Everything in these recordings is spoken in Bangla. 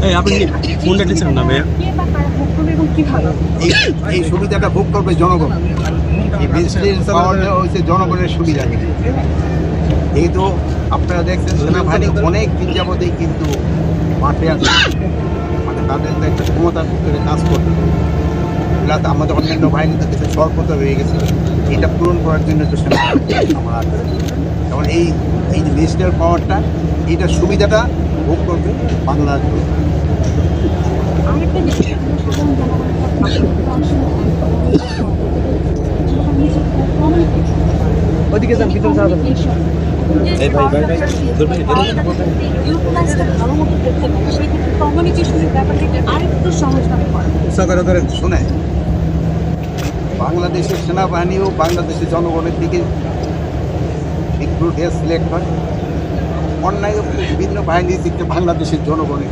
এই আপনি কোনটা দিচ্ছেন না ভাইয়া? এই সুবিধাটা ভোগ করবে জনগণ। এই ভিজিটেন্স পাওয়ারটা হচ্ছে জনগণের সুবিধা। যেহেতু আপনারা দেখছেন সেনাবাহিনী অনেক দিন যাবতেই কিন্তু মাঠে আছে, মানে তাদের তো একটা ক্ষমতার ভিতরে কাজ করতে হবে। এগুলা তো আমাদের অন্যান্য বাহিনীতে কিছু স্বল্পতা হয়ে গেছে, এটা পূরণ করার জন্য তো সেনাবাহিনী আমার আছে। যেমন এই যে ভিজিটাল পাওয়ারটা, এইটার সুবিধাটা ভোগ করবে বাংলার জন্য। ওদিকে যান, ভিতরে যাওয়া যাবে না। শুনে বাংলাদেশের সেনাবাহিনী ও বাংলাদেশের জনগণের দিকে রিক্রুট হয়ে সিলেক্ট হয়, অন্যায় বিভিন্ন বাহিনীর দিকে বাংলাদেশের জনগণের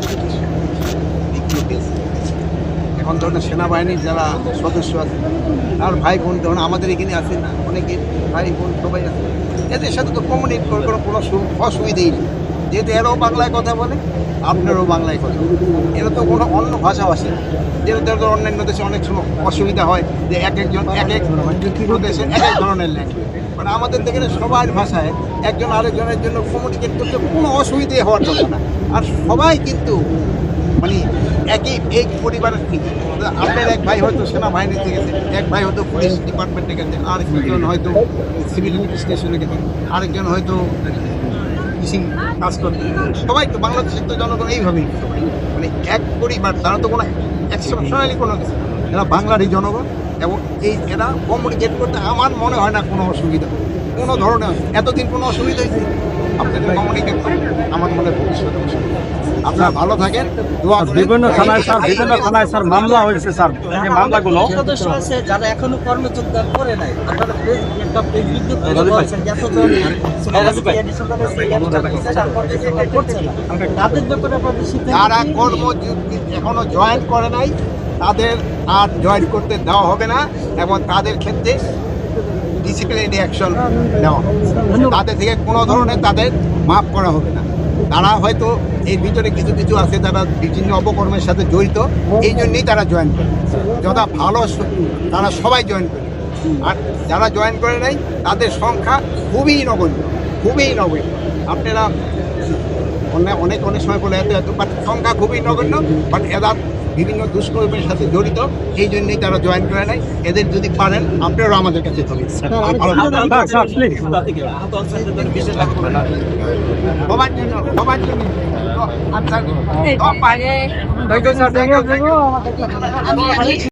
রিক্রুট হয়ে। এখন ধরনের সেনাবাহিনীর যারা সদস্য আছে আর ভাই বোন, ধরুন আমাদের এখানে আছে না, অনেকে ভাই বোন সবাই আছে, এদের সাথে তো কমিউনিকেট করার কোনো অসুবিধেই নেই। যেহেতু এরাও বাংলায় কথা বলে, আপনারাও বাংলায় কথা বলে, এরা তো কোনো অন্য ভাষাভাষী। যেহেতু অন্যান্য দেশে অনেক সময় অসুবিধা হয় যে একজন এক এক দেশে এক এক ধরনের ল্যাঙ্গুয়েজ, মানে আমাদের দেখে সবার ভাষায় একজন আরেকজনের জন্য কমিউনিকেট করতে কোনো অসুবিধে হওয়ার কথা না। আর সবাই কিন্তু মানে এই পরিবারের থেকে, আপনার এক ভাই হয়তো সেনাবাহিনীতে গেছে, এক ভাই হয়তো পুলিশ ডিপার্টমেন্টে গেছে, আরেকজন হয়তো সিভিল স্টেশনে গেছে, আরেকজন হয়তো কৃষি কাজ করতে। সবাই তো বাংলাদেশের তো জনগণ এইভাবেই মানে এক পরিবার, তারা তো কোনো এক্সেপশনালি কোনো কিছু, এরা বাংলারই জনগণ। এবং এরা কমিউনিকেট করতে আমার মনে হয় না কোনো অসুবিধা, কোনো ধরনের এতদিন কোনো অসুবিধা হয়েছে আপনাদের কমিউনিকেট করতে। আমার মনে হয় ভবিষ্যতে অসুবিধা। আপনারা ভালো থাকেন। বিভিন্ন থানায় স্যার মামলা হয়েছে স্যার, এই মামলাগুলো সদস্য আছে যারা এখনো কর্মযোদ্ধা করে নাই, আপনারা একটা ফেসবুক করেছেন যতজন তাদের ব্যাপারে আপনাদের সিদ্ধান্ত যারা কর্মযুক্তি এখনো জয়েন করে নাই তাদের আর জয়েন করতে দেওয়া হবে না, এবং তাদের ক্ষেত্রে ডিসিপ্লিনারি অ্যাকশন নেওয়া হবে। তাদের থেকে কোনো ধরনের তাদের মাফ করা হবে না। তারা হয়তো এর ভিতরে কিছু কিছু আছে যারা বিভিন্ন অপকর্মের সাথে জড়িত, এই জন্যই তারা জয়েন করে। যথা ভালো তারা সবাই জয়েন করে, আর যারা জয়েন করে নাই তাদের সংখ্যা খুবই নগণ্য, খুবই নগণ্য। আপনারা অনেক সময় বলে এত বাট সংখ্যা খুবই নগণ্য, বাট এরা বিভিন্ন দুষ্কর্মের সাথে জড়িত, এই জন্যই তারা জয়েন করে নাই। এদের যদি পারেন আপনারাও আমাদের কাছে হবে। সবার জন্য আচ্ছা